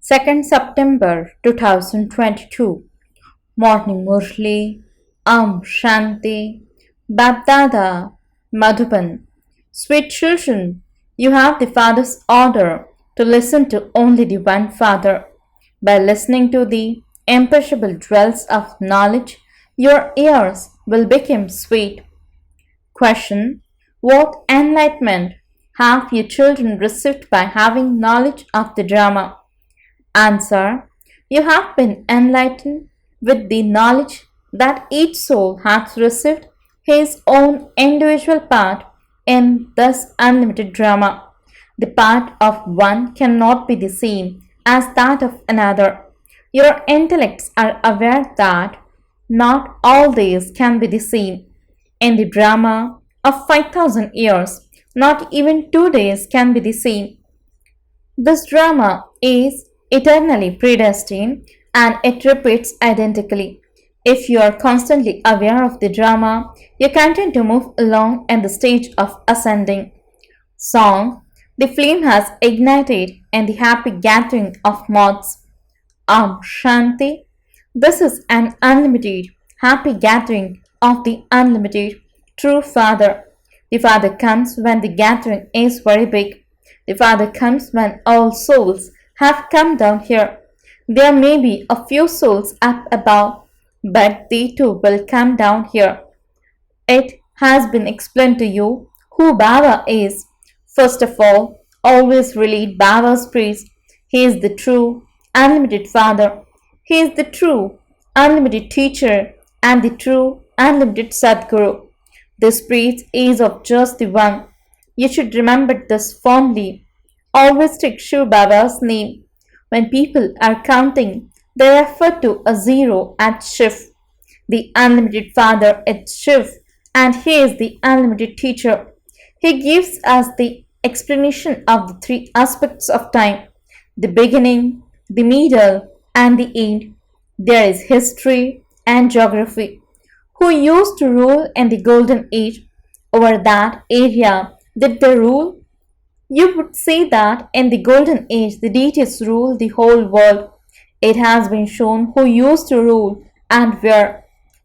2nd September 2022. Morning Murli, Shanti, BapDada, Madhuban. Sweet children, you have the Father's order to listen to only the one Father. By listening to the imperishable wells of knowledge, your ears will become sweet. Question: what enlightenment have you children received by having knowledge of the drama? Answer: you have been enlightened with the knowledge that each soul has received his own individual part in this unlimited drama. The part of one cannot be the same as that of another. Your intellects are aware that not all days can be the same. In the drama of 5,000 years, not even 2 days can be the same. This drama is eternally predestined and it repeats identically. If you are constantly aware of the drama, you continue to move along in the stage of ascending. Song: the flame has ignited in the happy gathering of moths. Shanti. This is an unlimited, happy gathering of the unlimited, true Father. The Father comes when the gathering is very big. The Father comes when all souls have come down here. There may be a few souls up above, but they too will come down here. It has been explained to you who Baba is. First of all, always relate Baba's praise. He is the true, unlimited Father. He is the true, unlimited teacher and the true, unlimited Sadguru. This praise is of just the one. You should remember this fondly. Always take Shivbaba's name. When people are counting, they refer to a zero at Shiv. The unlimited Father is Shiv, and He is the unlimited teacher. He gives us the explanation of the three aspects of time: the beginning, the middle, and the end. There is history and geography. Who used to rule in the Golden Age? Over that area did they rule? You would say that in the Golden Age the deities ruled the whole world. It has been shown who used to rule and where.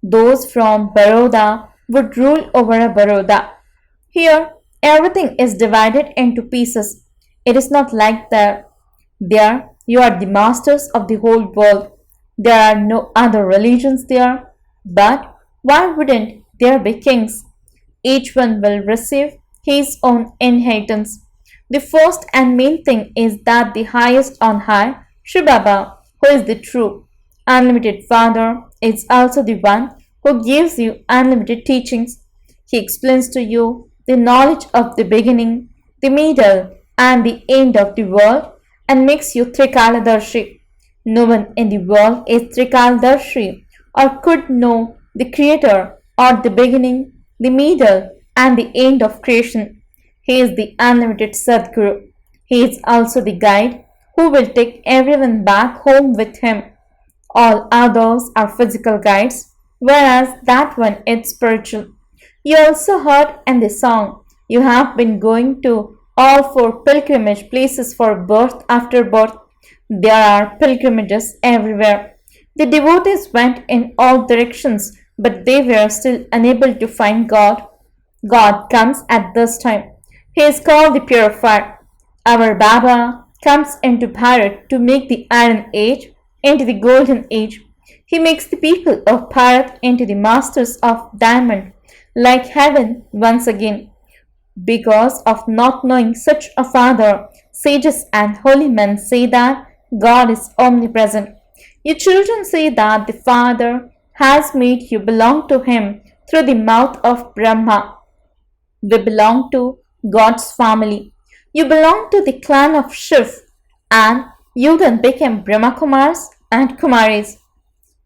Those from Baroda would rule over Baroda. Here, everything is divided into pieces. It is not like that. There, you are the masters of the whole world. There are no other religions there. But why wouldn't there be kings? Each one will receive his own inheritance. The first and main thing is that the highest on high, shivbaba, who is the true, unlimited Father, is also the one who gives you unlimited teachings. He explains to you the knowledge of the beginning, the middle, and the end of the world and makes you Trikaladarshi. No one in the world is Trikaladarshi or could know the Creator or the beginning, the middle, and the end of creation. He is the unlimited Sadguru. He is also the guide who will take everyone back home with him. All others are physical guides, whereas that one is spiritual. You also heard in the song, you have been going to all four pilgrimage places for birth after birth. There are pilgrimages everywhere. The devotees went in all directions, but they were still unable to find God. God comes at this time. He is called the Purifier. Our Baba comes into Bharat to make the Iron Age into the Golden Age. He makes the people of Bharat into the masters of diamond, like heaven once again. Because of not knowing such a Father, sages and holy men say that God is omnipresent. You children say that the Father has made you belong to Him through the mouth of Brahma. We belong to God's family. You belong to the clan of Shiv, and you then became Brahma Kumaris and Kumaris.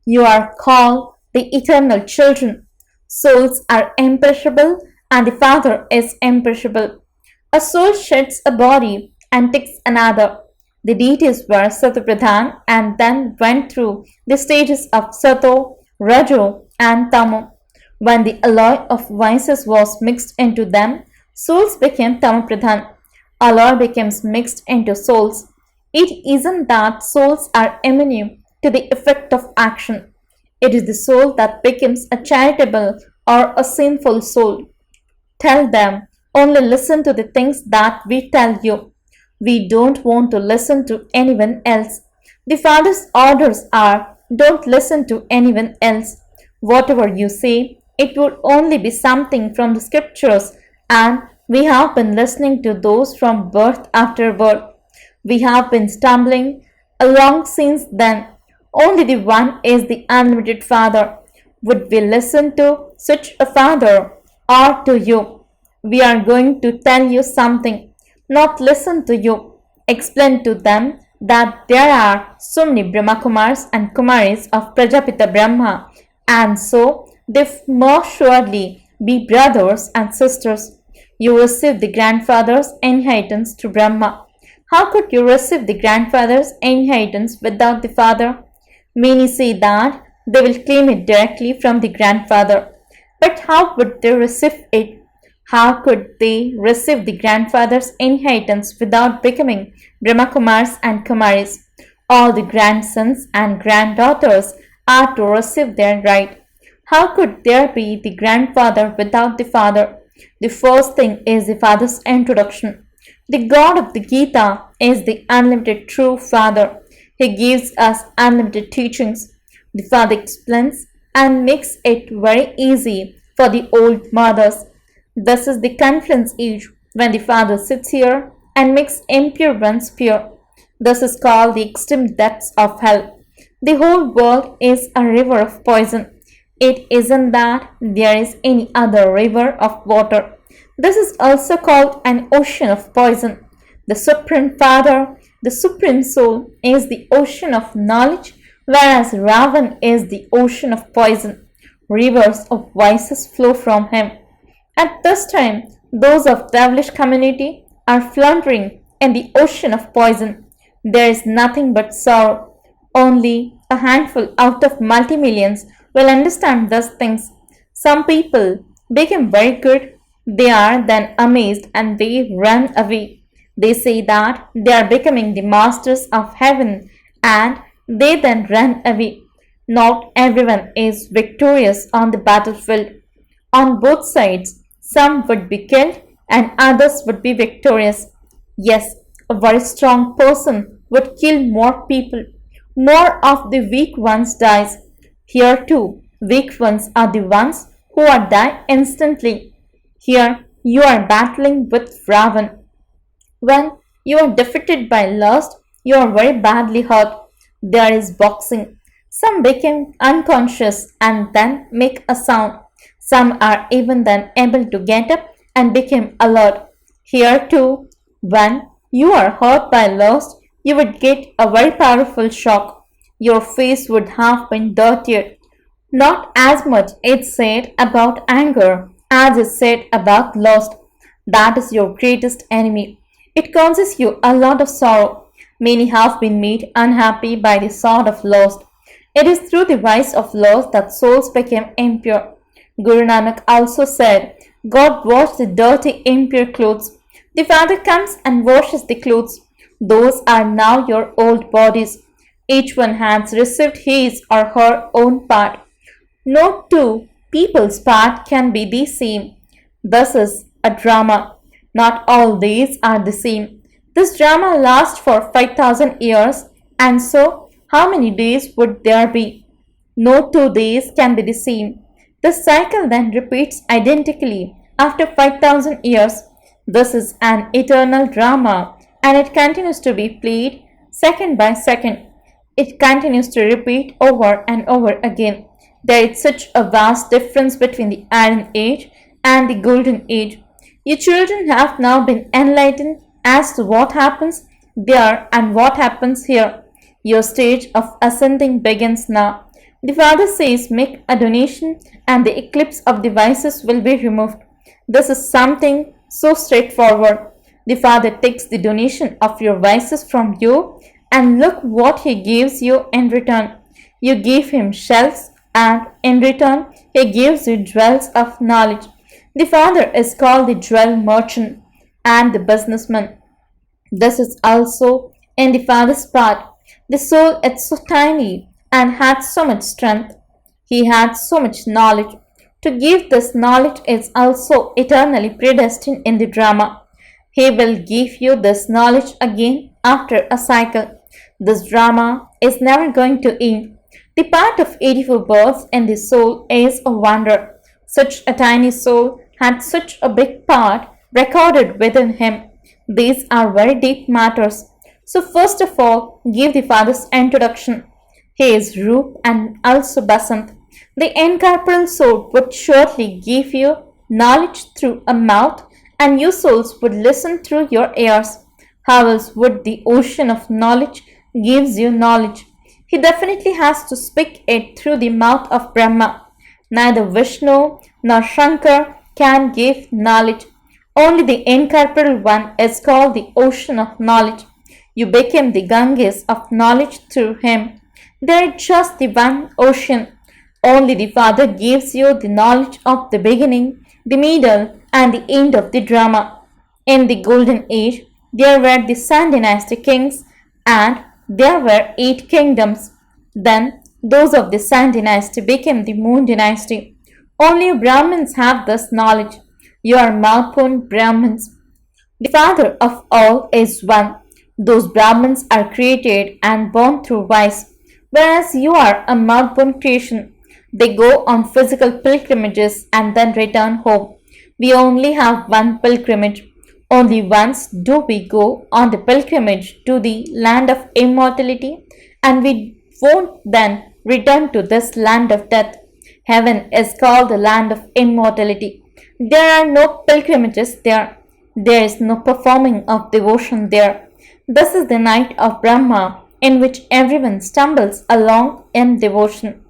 You are called the eternal children. Souls are imperishable and the Father is imperishable. A soul sheds a body and takes another. The deities were Satopradhan and then went through the stages of Sato, Rajo, and Tamo. When the alloy of vices was mixed into them, souls became Tamapradhan. Alloy becomes mixed into souls. It isn't that souls are immune to the effect of action. It is the soul that becomes a charitable or a sinful soul. Tell them, only listen to the things that we tell you. We don't want to listen to anyone else. The Father's orders are, don't listen to anyone else. Whatever you say, it would only be something from the scriptures, and we have been listening to those from birth after birth. We have been stumbling along since then. Only the one is the unlimited Father. Would we listen to such a Father or to you? We are going to tell you something, not listen to you. Explain to them that there are so many Brahma Kumaris and Kumaris of Prajapita Brahma, and so they must surely be brothers and sisters. You receive the grandfather's inheritance to Brahma. How could you receive the grandfather's inheritance without the father? Many say that they will claim it directly from the grandfather. But how would they receive it? How could they receive the grandfather's inheritance without becoming Brahma Kumars and Kumaris? All the grandsons and granddaughters are to receive their right. How could there be the grandfather without the father? The first thing is the father's introduction. The God of the Gita is the unlimited true Father. He gives us unlimited teachings. The Father explains and makes it very easy for the old mothers. This is the confluence age when the Father sits here and makes impure ones pure. This is called the extreme depths of hell. The whole world is a river of poison. It isn't that there is any other river of water. This is also called an ocean of poison. The Supreme Father, the Supreme Soul, is the ocean of knowledge, whereas Ravan is the ocean of poison. Rivers of vices flow from him. At this time, those of devilish community are floundering in the ocean of poison. There is nothing but sorrow. Only a handful out of multi-millions will understand these things. Some people become very good. They are then amazed and they run away. They say that they are becoming the masters of heaven and they then run away. Not everyone is victorious on the battlefield. On both sides, some would be killed and others would be victorious. Yes, a very strong person would kill more people. More of the weak ones dies. Here too, weak ones are the ones who are die instantly. Here you are battling with Ravan. When you are defeated by lust, you are very badly hurt. There is boxing. Some become unconscious and then make a sound. Some are even then able to get up and become alert. Here too, when you are hurt by lust, you would get a very powerful shock. Your face would have been dirtied. Not as much is said about anger as is said about lust. That is your greatest enemy. It causes you a lot of sorrow. Many have been made unhappy by the sword of lust. It is through the vice of lust that souls became impure. Guru Nanak also said, God washed the dirty, impure clothes. The Father comes and washes the clothes. Those are now your old bodies. Each one has received his or her own part. No two people's part can be the same. This is a drama. Not all days are the same. This drama lasts for 5,000 years, and so how many days would there be? No 2 days can be the same. This cycle then repeats identically after 5,000 years. This is an eternal drama, and it continues to be played second by second. It continues to repeat over and over again. There is such a vast difference between the Iron Age and the Golden Age. Your children have now been enlightened as to what happens there and what happens here. Your stage of ascending begins now. The Father says, make a donation and the eclipse of the vices will be removed. This is something so straightforward. The Father takes the donation of your vices from you and look what He gives you in return. You give Him shells and in return He gives you jewels of knowledge. The Father is called the jewel merchant and the businessman. This is also In the father's part, the soul is so tiny and had so much strength. He had so much knowledge. To give this knowledge is also eternally predestined in the drama. He will give you this knowledge again after a cycle. This drama is never going to end. The part of 84 births in the soul is a wonder. Such a tiny soul had such a big part recorded within him. These are very deep matters. So first of all, give the father's introduction. He is Roop and also Basant. The incorporeal soul would surely give you knowledge through a mouth, and you souls would listen through your ears. How else would the ocean of knowledge gives you knowledge? He definitely has to speak it through the mouth of Brahma. Neither Vishnu nor Shankar can give knowledge. Only the incorporeal one is called the ocean of knowledge. You became the Ganges of knowledge through him. There is just the one ocean. Only the Father gives you the knowledge of the beginning, the middle, and the end of the drama. In the Golden Age, there were the Sun Dynasty kings, and there were 8 kingdoms. Then, those of the Sun Dynasty became the Moon Dynasty. Only you Brahmins have this knowledge. You are Malpun Brahmins. The Father of all is one. Those Brahmins are created and born through vice, whereas you are a Malpun creation. They go on physical pilgrimages and then return home. We only have one pilgrimage. Only once do we go on the pilgrimage to the land of immortality, and we won't then return to this land of death. Heaven is called the land of immortality. There are no pilgrimages there. There is no performing of devotion there. This is the night of Brahma, in which everyone stumbles along in devotion.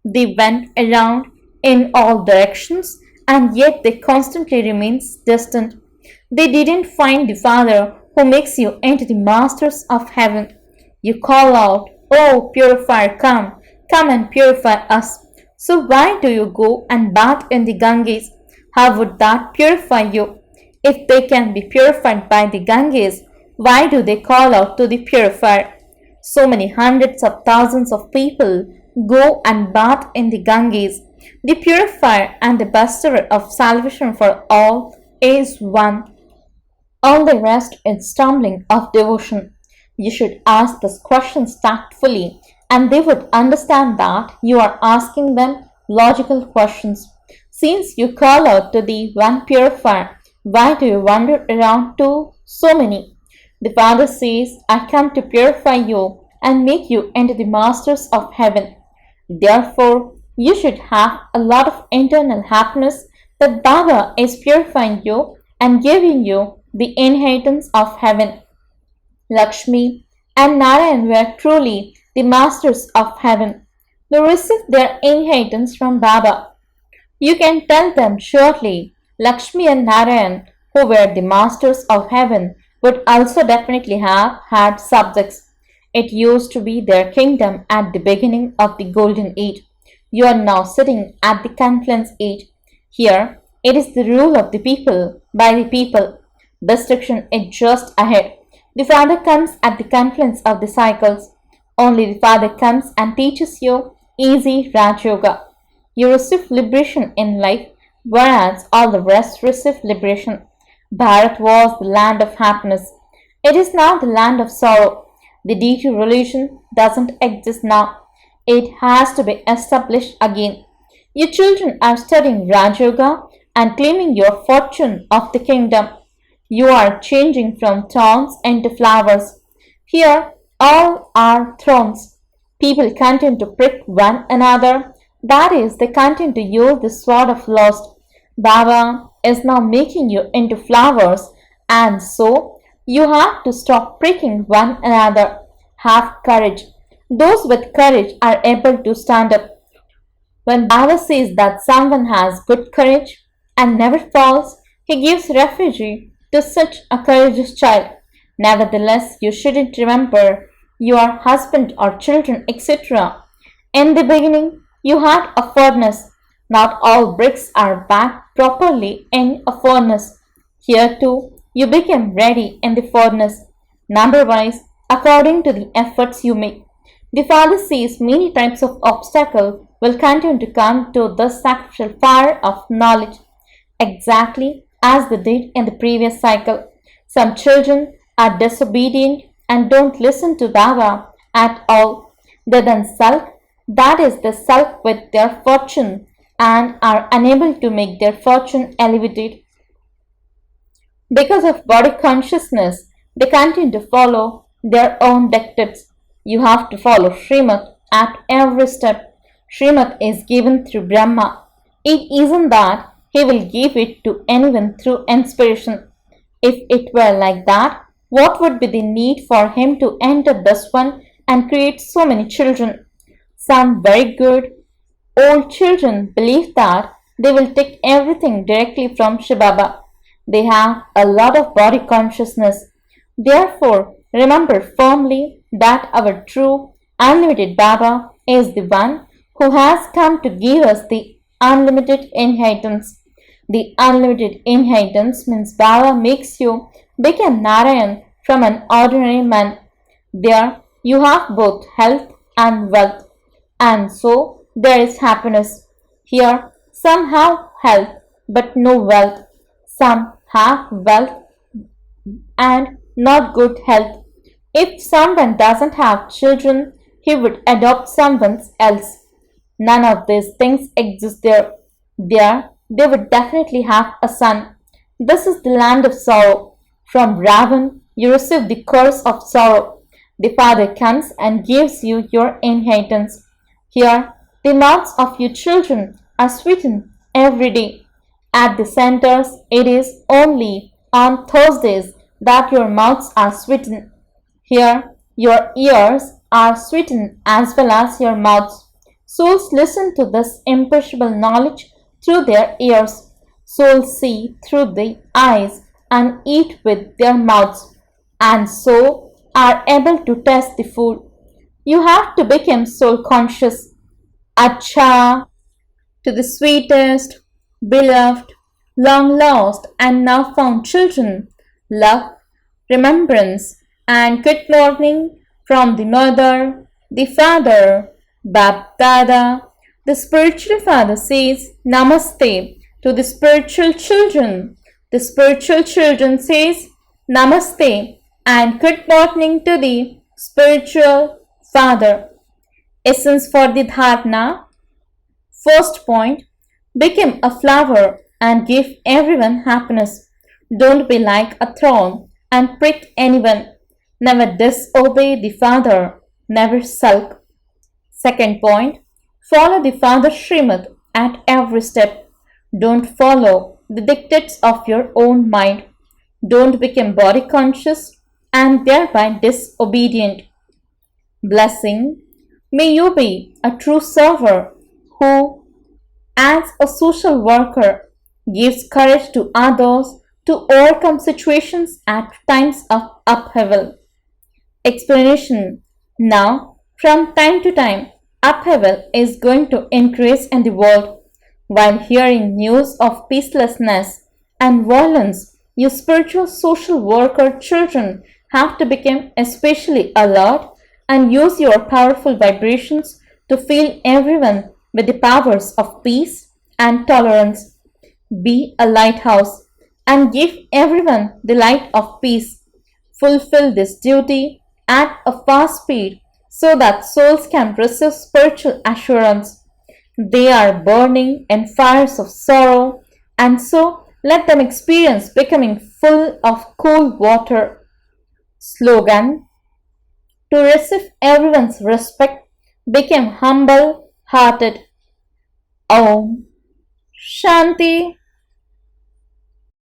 They went around in all directions, and yet they constantly remain distant. They didn't find the Father who makes you into the masters of heaven. You call out, "Oh, purifier, come, come and purify us." So why do you go and bath in the Ganges? How would that purify you? If they can be purified by the Ganges, why do they call out to the purifier? So many hundreds of thousands of people go and bath in the Ganges. The purifier and the bestower of salvation for all is one. All the rest is stumbling of devotion. You should ask these questions tactfully, and they would understand that you are asking them logical questions. Since you call out to the one purifier, why do you wander around to so many? The Father says, "I come to purify you and make you into the masters of heaven." Therefore, you should have a lot of internal happiness that Baba is purifying you and giving you the inheritance of heaven. Lakshmi and Narayan were truly the masters of heaven. They received their inheritance from Baba. You can tell them surely, Lakshmi and Narayan, who were the masters of heaven, would also definitely have had subjects. It used to be their kingdom at the beginning of the Golden Age. You are now sitting at the Confluence Age. Here, it is the rule of the people by the people. Destruction is just ahead. The Father comes at the confluence of the cycles. Only the Father comes and teaches you easy Raj Yoga. You receive liberation in life, whereas all the rest receive liberation. Bharat was the land of happiness. It is now the land of sorrow. The deity religion doesn't exist now. It has to be established again. You children are studying Raj Yoga and claiming your fortune of the kingdom. You are changing from thorns into flowers. Here, all are thorns. People continue to prick one another. That is, they continue to use the sword of lust. Baba is now making you into flowers, and so you have to stop pricking one another. Have courage. Those with courage are able to stand up. When Baba says that someone has good courage and never falls, he gives refuge to such a courageous child. Nevertheless, you shouldn't remember your husband or children, etc. In the beginning, you had a furnace. Not all bricks are backed properly in a furnace. Here too, you became ready in the furnace. Number-wise, according to the efforts you make. The Father sees many types of obstacle will continue to come to the sacrificial fire of knowledge, exactly as they did in the previous cycle. Some children are disobedient and don't listen to Baba at all. They then sulk, that is, they sulk with their fortune and are unable to make their fortune elevated. Because of body consciousness, they continue to follow their own dictates. You have to follow Srimad at every step. Srimad is given through Brahma. It isn't that he will give it to anyone through inspiration. If it were like that, what would be the need for him to enter this one and create so many children? Some very good old children believe that they will take everything directly from shivbaba. They have a lot of body consciousness. Therefore, remember firmly that our true, unlimited Baba is the one who has come to give us the unlimited inheritance. The unlimited inheritance means Baba makes you become Narayan from an ordinary man. There you have both health and wealth, and so there is happiness. Here some have health but no wealth. Some have wealth and not good health. If someone doesn't have children, he would adopt someone else. None of these things exist there. There, they would definitely have a son. This is the land of sorrow. From Ravan, you receive the curse of sorrow. The Father comes and gives you your inheritance. Here, the mouths of your children are sweetened every day. At the centers, it is only on Thursdays that your mouths are sweetened. Here, your ears are sweetened as well as your mouths. Souls listen to this imperishable knowledge through their ears. Souls see through the eyes and eat with their mouths, and so are able to taste the food. You have to become soul conscious. Acha, to the sweetest, beloved, long lost and now found children, love, remembrance, and good morning from the mother, the father, BapDada. The spiritual father says Namaste to the spiritual children. The spiritual children says Namaste and good morning to the spiritual father. Essence for the dharana. First point, become a flower and give everyone happiness. Don't be like a thorn and prick anyone. Never disobey the Father. Never sulk. Second point, follow the Father Srimad at every step. Don't follow the dictates of your own mind. Don't become body conscious and thereby disobedient. Blessing, may you be a true server who, as a social worker, gives courage to others to overcome situations at times of upheaval. Explanation. Now, from time to time, upheaval is going to increase in the world. While hearing news of peacelessness and violence, you spiritual social worker children have to become especially alert and use your powerful vibrations to fill everyone with the powers of peace and tolerance. Be a lighthouse and give everyone the light of peace. Fulfill this duty at a fast speed so that souls can receive spiritual assurance. They are burning in fires of sorrow, and so let them experience becoming full of cool water. Slogan: to receive everyone's respect, become humble hearted. Om Shanti.